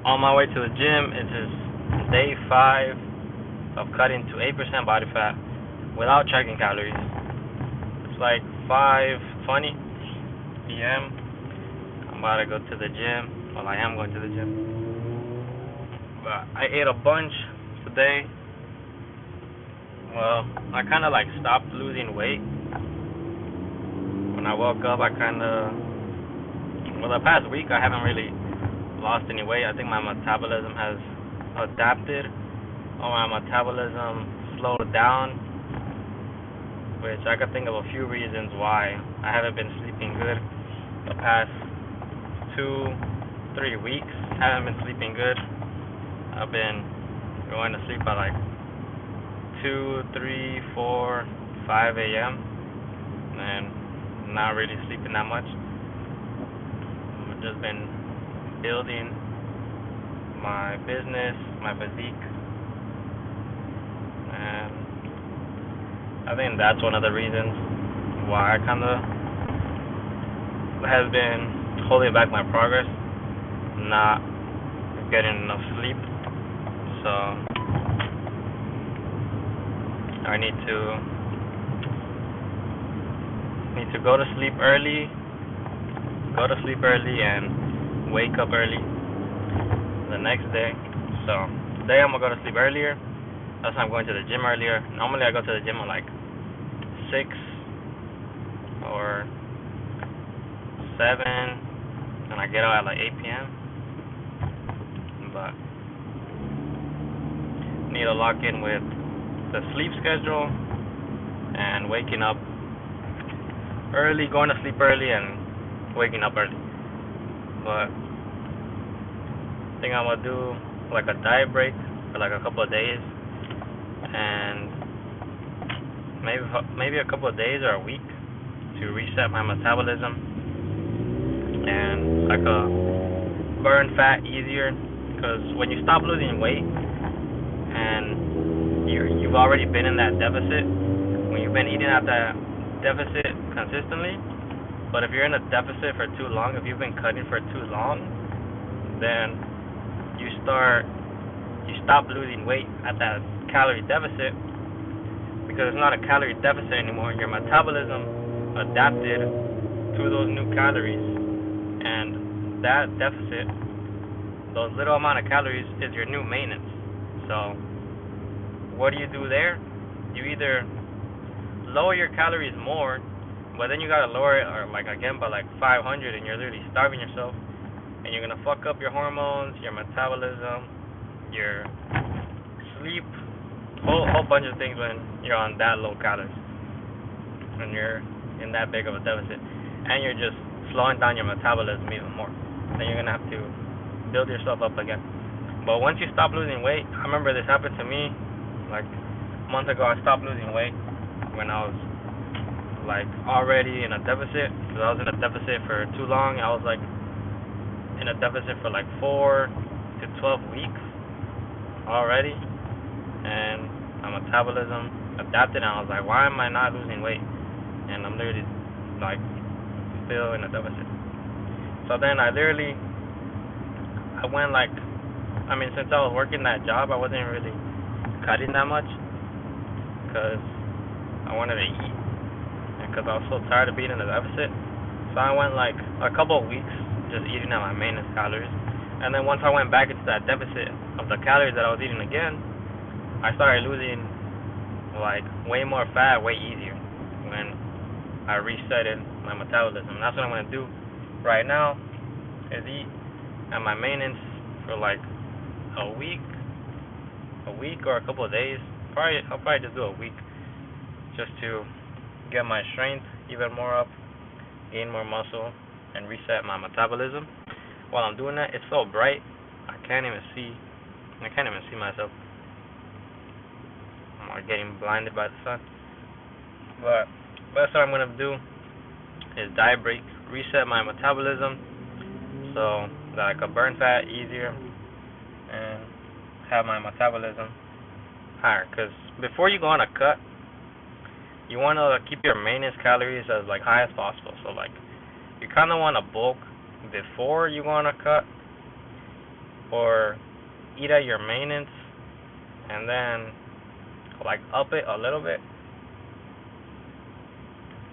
On my way to the gym. It's just day 5 of cutting to 8% body fat without checking calories. It's like 5:20 p.m. I'm about to go to the gym. Well, I am going to the gym. But I ate a bunch today. Well, I kind of like stopped losing weight. When I woke up, I kind of, well, the past week I haven't really lost any weight. I think my metabolism has adapted, or my metabolism slowed down, which I could think of a few reasons why I haven't been sleeping good the past 2-3 weeks. I haven't been sleeping good. I've been going to sleep at like 2, 3, 4, 5 a.m. and not really sleeping that much. I've just been building my business, my physique, and I think that's one of the reasons why I kind of has been holding back my progress, not getting enough sleep. So I need to go to sleep early, and wake up early the next day. So today I'm gonna go to sleep earlier. That's why I'm going to the gym earlier. Normally I go to the gym at like 6 or 7, and I get out at like 8 p.m. But need to lock in with the sleep schedule and waking up early, going to sleep early, and waking up early. But I think I'm gonna do like a diet break for like a couple of days, and maybe a couple of days or a week to reset my metabolism and like a burn fat easier. Because when you stop losing weight and you've already been in that deficit, when you've been eating at that deficit consistently, but if you're in a deficit for too long, if you've been cutting for too long, then you stop losing weight at that calorie deficit, because it's not a calorie deficit anymore. Your metabolism adapted to those new calories, and that deficit, those little amount of calories, is your new maintenance. So what do you do there? You either lower your calories more, but then you gotta lower it or like again by like 500, and you're literally starving yourself, and you're gonna fuck up your hormones, your metabolism, your sleep, whole bunch of things when you're on that low calories, when you're in that big of a deficit, and you're just slowing down your metabolism even more. Then you're gonna have to build yourself up again. But once you stop losing weight, I remember this happened to me like a month ago. I stopped losing weight when I was like already in a deficit, because I was in a deficit for too long. I was like in a deficit for like 4 to 12 weeks already, and my metabolism adapted, and I was like, why am I not losing weight? And I'm literally like still in a deficit. So then I went like, I mean, since I was working that job, I wasn't really cutting that much because I wanted to eat, and because I was so tired of being in a deficit. So I went like a couple of weeks just eating at my maintenance calories, and then once I went back into that deficit of the calories that I was eating again, I started losing like way more fat way easier when I resetted my metabolism. And that's what I'm gonna do right now, is eat at my maintenance for like a week or a couple of days. I'll probably just do a week, just to get my strength even more up, gain more muscle, and reset my metabolism. While I'm doing that, it's so bright I can't even see myself. I'm like getting blinded by the sun. But that's what I'm gonna do, is diet break, reset my metabolism so that I can burn fat easier and have my metabolism higher. Because before you go on a cut, you want to keep your maintenance calories as like high as possible. So like you kind of want to bulk before you go on a cut, or eat at your maintenance and then like up it a little bit.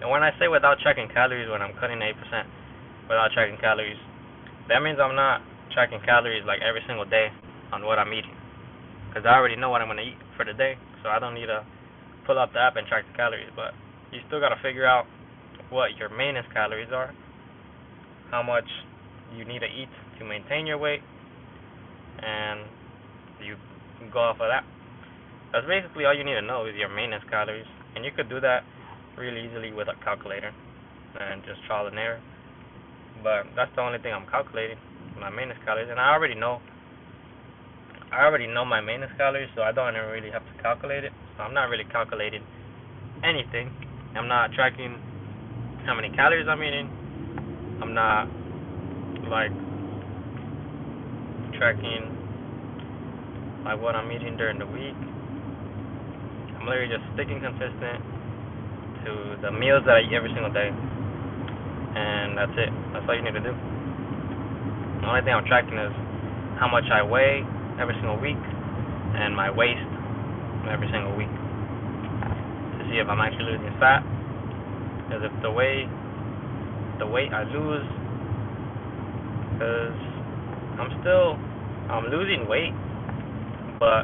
And when I say without checking calories, when I'm cutting 8% without checking calories, that means I'm not tracking calories like every single day on what I'm eating, because I already know what I'm going to eat for the day, so I don't need to pull up the app and track the calories. But you still got to figure out what your maintenance calories are, how much you need to eat to maintain your weight, and you go off of that. That's basically all you need to know is your maintenance calories, and you could do that really easily with a calculator and just trial and error. But that's the only thing I'm calculating, my maintenance calories, and I already know my maintenance calories, so I don't even really have to calculate it. So I'm not really calculating anything. I'm not tracking how many calories I'm eating. I'm not like tracking like what I'm eating during the week. I'm literally just sticking consistent to the meals that I eat every single day, and that's it. That's all you need to do. The only thing I'm tracking is how much I weigh every single week and my waist every single week to see if I'm actually losing fat. Because if the weight I lose, because I'm losing weight, but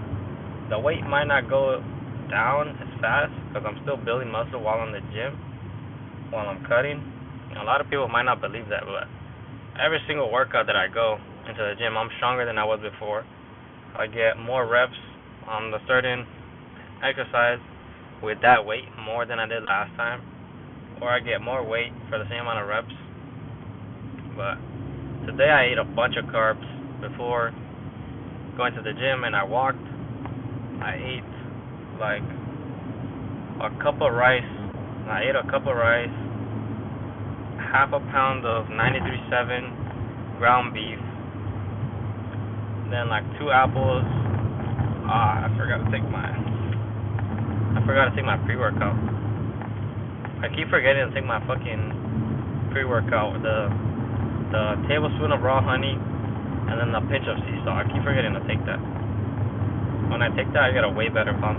the weight might not go down as fast because I'm still building muscle while I'm in the gym, while I'm cutting. And a lot of people might not believe that, but every single workout that I go into the gym, I'm stronger than I was before. I get more reps on the certain exercise with that weight more than I did last time, or I get more weight for the same amount of reps. But today I ate a bunch of carbs before going to the gym, and I walked. I ate like a cup of rice. I ate a cup of rice, half a pound of 93.7 ground beef, then like 2 apples. I forgot to take my pre-workout. I keep forgetting to take my fucking pre-workout. The tablespoon of raw honey and then a pinch of sea salt. I keep forgetting to take that. When I take that, I get a way better pump,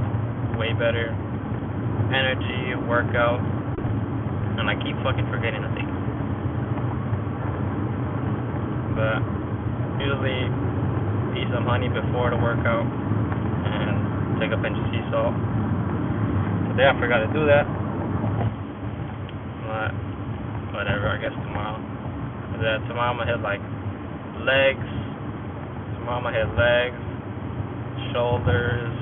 way better energy workout, and I keep fucking forgetting to take it. But usually eat some honey before the workout and take a pinch of sea salt. Today I forgot to do that, but whatever, I guess tomorrow. Tomorrow I'm gonna hit like legs. Tomorrow I'm gonna hit legs, shoulders,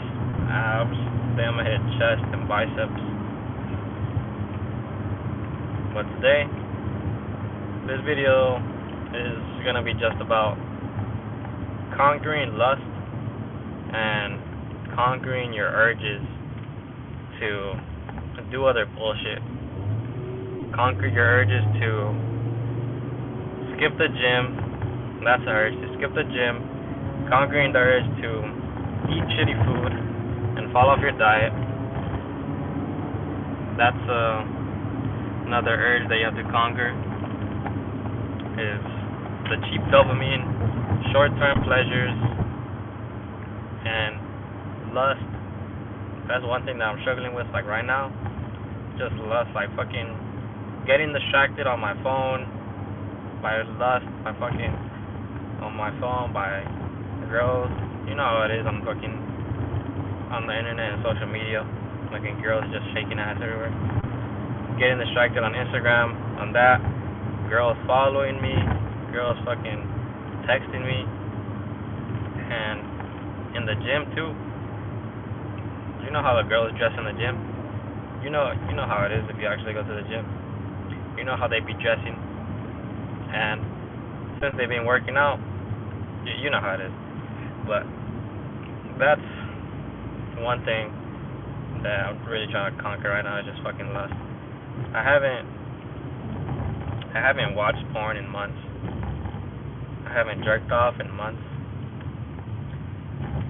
abs. Then I'm gonna hit chest and biceps. But today, this video is gonna be just about conquering lust and conquering your urges to do other bullshit. Conquer your urges to skip the gym. That's the urge, to skip the gym. Conquering the urge to eat shitty food and fall off your diet. That's another urge that you have to conquer, is the cheap dopamine, short-term pleasures, and lust. That's one thing that I'm struggling with, like right now. Just lust, like fucking getting distracted on my phone by lust, by fucking on my phone by girls. You know how it is. I'm fucking on the internet and social media, looking girls just shaking ass everywhere. Getting distracted on Instagram, on that. Girls following me, girls fucking texting me, and in the gym too. You know how the girls dress in the gym? You know how it is if you actually go to the gym. You know how they be dressing. And since they've been working out, you know how it is. But that's one thing that I'm really trying to conquer right now, is just fucking lust. I haven't watched porn in months. I haven't jerked off in months,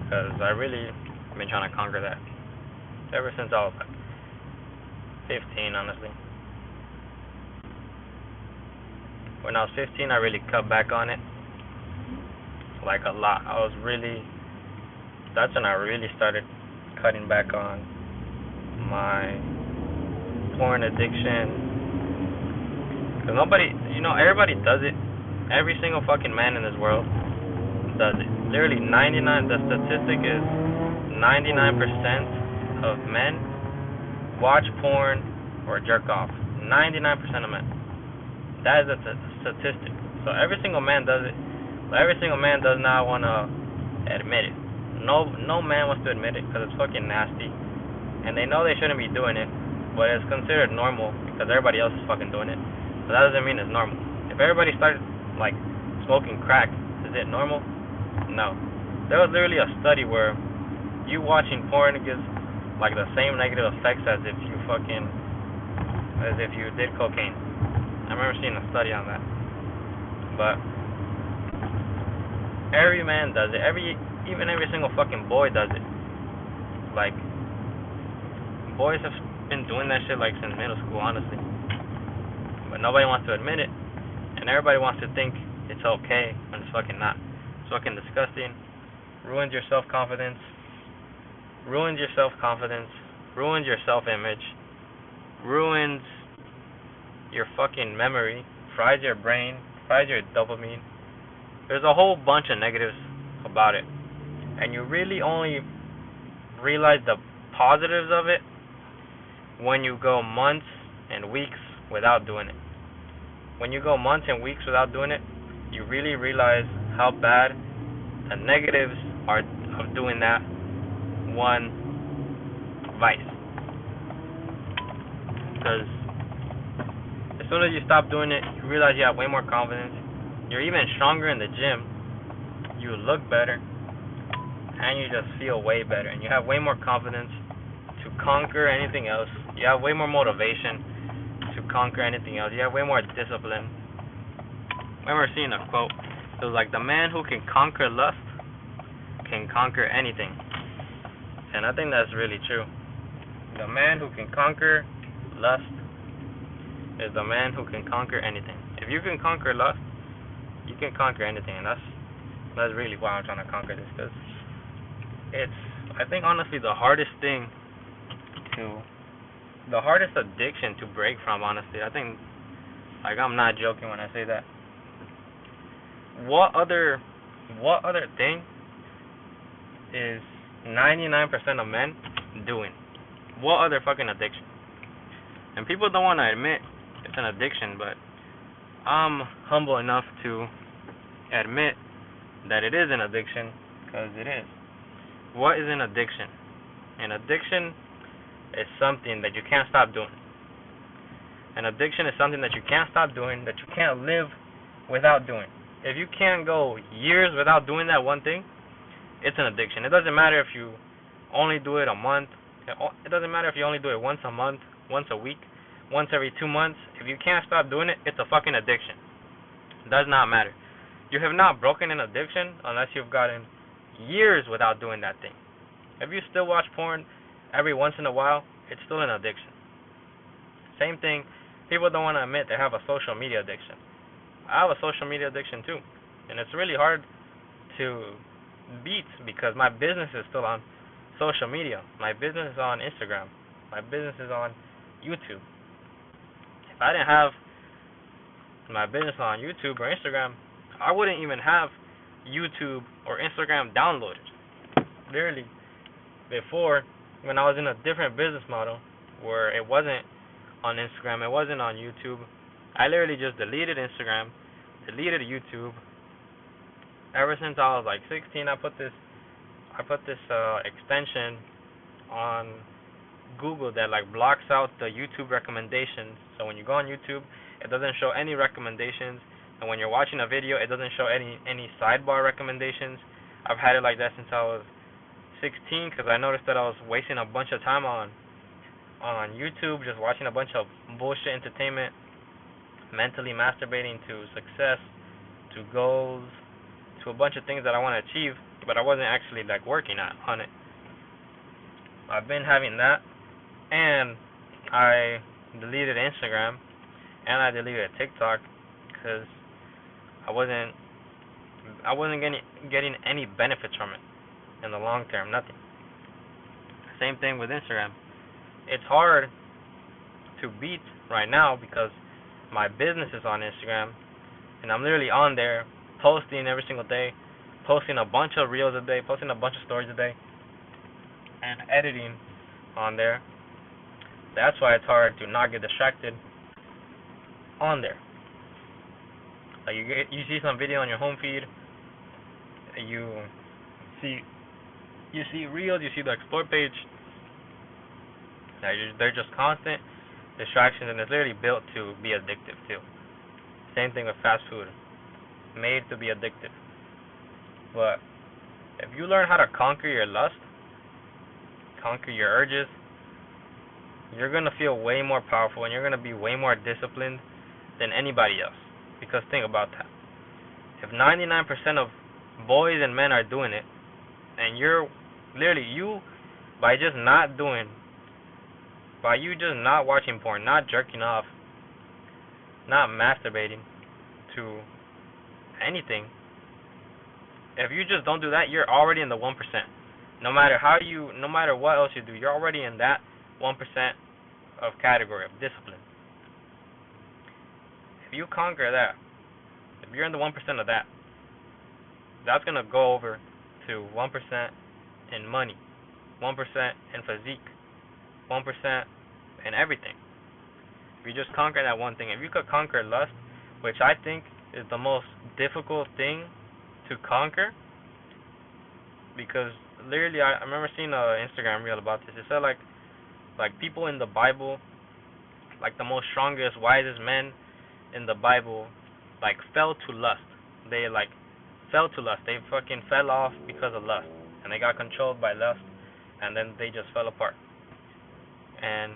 because I really been trying to conquer that ever since I was like 15, honestly. When I was 15, I really cut back on it. like a lot. That's when I really started cutting back on my porn addiction. Cause everybody does it. Every single fucking man in this world does it. Literally 99, the statistic is 99% of men watch porn or jerk off. 99% of men. That is a statistic. So every single man does it, but every single man does not want to admit it. No man wants to admit it because it's fucking nasty, and they know they shouldn't be doing it, but it's considered normal because everybody else is fucking doing it. So that doesn't mean it's normal. If everybody started like smoking crack, is it normal? No. There was literally a study where you watching porn gives like the same negative effects as if you did cocaine. I remember seeing a study on that. But every man does it. Even every single fucking boy does it. Like, boys have been doing that shit like since middle school, honestly. But nobody wants to admit it, and everybody wants to think it's okay when it's fucking not. It's fucking disgusting. Ruins your self-confidence. Ruins your self-image. Ruins your fucking memory. Fries your brain. Fries your dopamine. There's a whole bunch of negatives about it. And you really only realize the positives of it when you go months and weeks without doing it. When you go months and weeks without doing it, you really realize how bad the negatives are of doing that one vice. Because as soon as you stop doing it, you realize you have way more confidence. You're even stronger in the gym. You look better. And you just feel way better. And you have way more confidence to conquer anything else. You have way more motivation to conquer anything else. You have way more discipline. I remember seeing a quote. It was like, the man who can conquer lust can conquer anything. And I think that's really true. The man who can conquer lust is the man who can conquer anything. If you can conquer lust, you can conquer anything. And that's really why I'm trying to conquer this, because it's, I think, honestly, the hardest addiction to break from, honestly. I think, like, I'm not joking when I say that. What other thing is 99% of men doing? What other fucking addiction? And people don't want to admit it's an addiction, but I'm humble enough to admit that it is an addiction, because it is. What is an addiction? An addiction is something that you can't stop doing. An addiction is something that you can't stop doing, that you can't live without doing. If you can't go years without doing that one thing, it's an addiction. It doesn't matter if you only do it a month. It doesn't matter if you only do it once a month, once a week, once every 2 months. If you can't stop doing it, it's a fucking addiction. It does not matter. You have not broken an addiction unless you've gotten years without doing that thing. If you still watch porn every once in a while, it's still an addiction. Same thing, people don't want to admit they have a social media addiction. I have a social media addiction too, and it's really hard to beat because my business is still on social media. My business is on Instagram. My business is on YouTube. If I didn't have my business on YouTube or Instagram, I wouldn't even have YouTube or Instagram downloaded. Literally, before, when I was in a different business model where it wasn't on Instagram, it wasn't on YouTube, I literally just deleted Instagram, deleted YouTube. Ever since I was like 16, I put this extension on Google that like blocks out the YouTube recommendations. So when you go on YouTube, it doesn't show any recommendations, and when you're watching a video, it doesn't show any sidebar recommendations. I've had it like that since I was 16 because I noticed that I was wasting a bunch of time on YouTube, just watching a bunch of bullshit entertainment, mentally masturbating to success, to goals, to a bunch of things that I want to achieve, but I wasn't actually like working on it. I've been having that, and I deleted Instagram, and I deleted TikTok because I wasn't I wasn't getting any benefits from it in the long term, nothing. Same thing with Instagram. It's hard to beat right now because my business is on Instagram, and I'm literally on there posting every single day, posting a bunch of reels a day, posting a bunch of stories a day, and editing on there. That's why it's hard to not get distracted on there. Like you see some video on your home feed, you see reels, you see the explore page. They're just constant distractions, and it's literally built to be addictive too. Same thing with fast food, made to be addictive. But if you learn how to conquer your lust, conquer your urges, you're gonna feel way more powerful, and you're gonna be way more disciplined than anybody else. Because think about that. If 99% of boys and men are doing it, and you're literally by just not doing, by you just not watching porn, not jerking off, not masturbating to anything, if you just don't do that, you're already in the 1%. No matter what else you do, you're already in that 1% of category of discipline. If you conquer that, if you're in the 1% of that, that's gonna go over to 1% in money, 1% in physique, 1% in everything. If you just conquer that one thing, if you could conquer lust, which I think is the most difficult thing to conquer, because literally I remember seeing an Instagram reel about this. It said like people in the Bible, like the most strongest, wisest men in the Bible, like fell to lust. They fell to lust. They fucking fell off because of lust, and they got controlled by lust, and then they just fell apart. And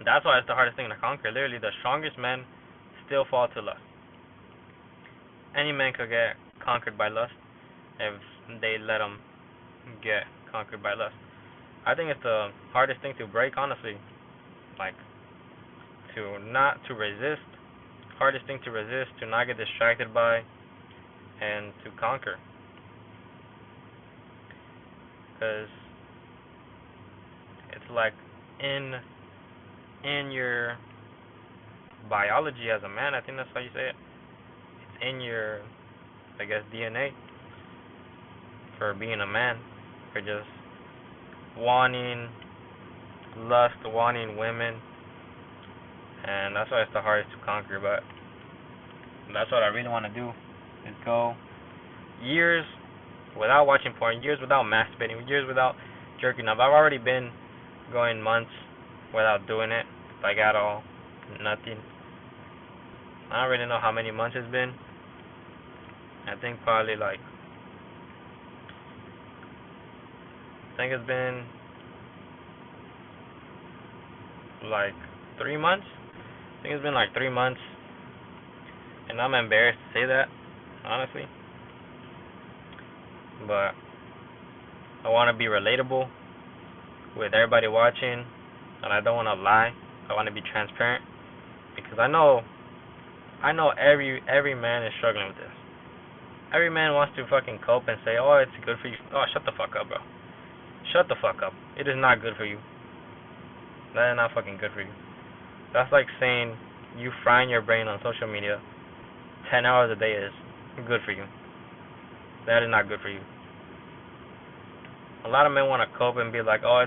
that's why it's the hardest thing to conquer. Literally, the strongest men still fall to lust. Any man could get conquered by lust if they let them get conquered by lust. I think it's the hardest thing to break, honestly. Like, to resist. Hardest thing to resist, to not get distracted by, and to conquer. Because it's like in your biology as a man, I think that's how you say it. It's in your, I guess, DNA for being a man, for just wanting lust, wanting women, and that's why it's the hardest to conquer. But that's what I really want to do, is go years without watching porn, years without masturbating, years without jerking off. I've already been going months without doing it, like at all, nothing. I don't really know how many months it's been. I think probably it's been like 3 months. I think it's been like 3 months, and I'm embarrassed to say that, honestly. But I want to be relatable with everybody watching, and I don't want to lie. I want to be transparent, because I know every man is struggling with this. Every man wants to fucking cope and say, "Oh, it's good for you." Oh, shut the fuck up, bro. Shut the fuck up. It is not good for you. That is not fucking good for you. That's like saying you frying your brain on social media 10 hours a day is good for you. That is not good for you. A lot of men want to cope and be like, "Oh,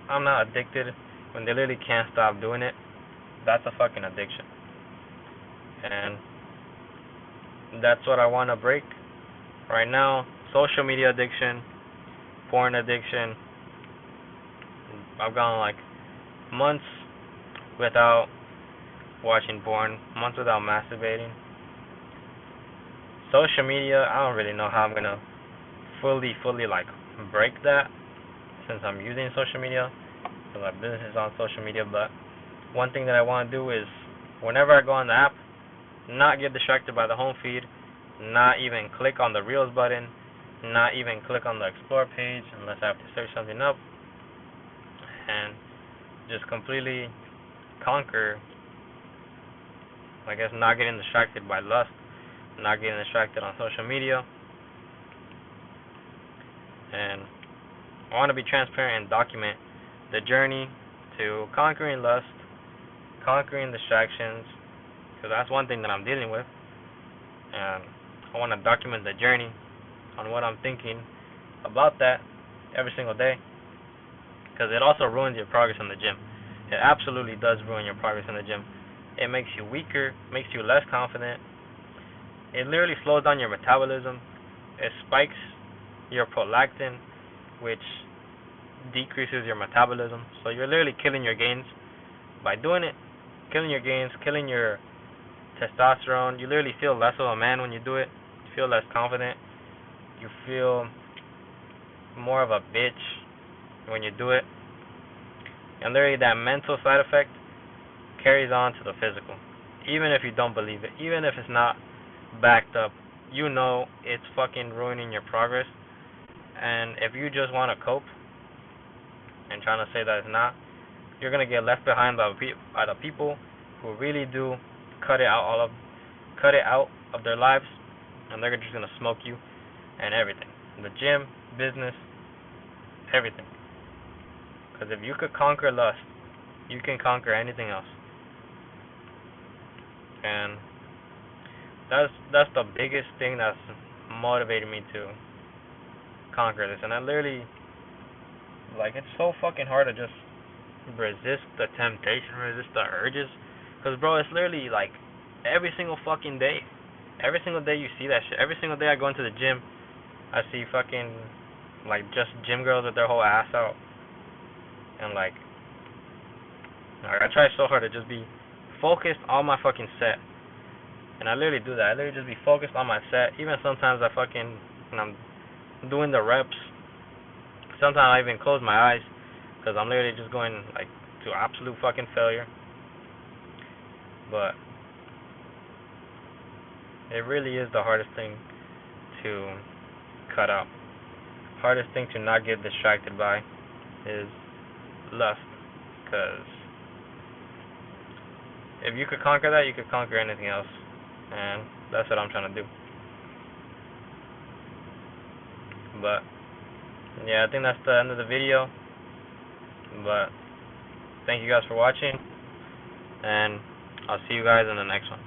I'm not addicted," when they literally can't stop doing it. That's a fucking addiction. And that's what I want to break right now. Social media addiction, porn addiction. I've gone like months without watching porn, months without masturbating. Social media, I don't really know how I'm gonna fully like break that, since I'm using social media, because my business is on social media. But one thing that I want to do is, whenever I go on the app, not get distracted by the home feed, not even click on the Reels button, not even click on the Explore page unless I have to search something up, and just completely conquer, I guess, not getting distracted by lust, not getting distracted on social media. And I want to be transparent and document the journey to conquering lust, conquering distractions, because that's one thing that I'm dealing with. And I want to document the journey on what I'm thinking about that every single day, because it also ruins your progress in the gym. It absolutely does ruin your progress in the gym. It makes you weaker, makes you less confident. It literally slows down your metabolism. It spikes your prolactin, which decreases your metabolism. So you're literally killing your gains by doing it. Killing your gains, killing your testosterone. You literally feel less of a man when you do it. You feel less confident. You feel more of a bitch when you do it. And literally that mental side effect carries on to the physical. Even if you don't believe it, even if it's not backed up, you know it's fucking ruining your progress. And if you just want to cope and trying to say that it's not, you're gonna get left behind by the people who really do cut it out of their lives, and they're just gonna smoke you and everything. The gym, business, everything. Because if you could conquer lust, you can conquer anything else. And that's the biggest thing that's motivated me to conquer this. And I literally, like, it's so fucking hard to just resist the temptation, resist the urges. Because, bro, it's literally like every single fucking day. Every single day you see that shit. Every single day I go into the gym, I see fucking, like, just gym girls with their whole ass out. And, like I try so hard to just be focused on my fucking set. And I literally do that. I literally just be focused on my set. Even sometimes when I'm doing the reps, sometimes I even close my eyes because I'm literally just going, like, to absolute fucking failure. But it really is the hardest thing to cut out. Hardest thing to not get distracted by is lust. Because if you could conquer that, you could conquer anything else. And that's what I'm trying to do. But yeah, I think that's the end of the video. But thank you guys for watching, and I'll see you guys in the next one.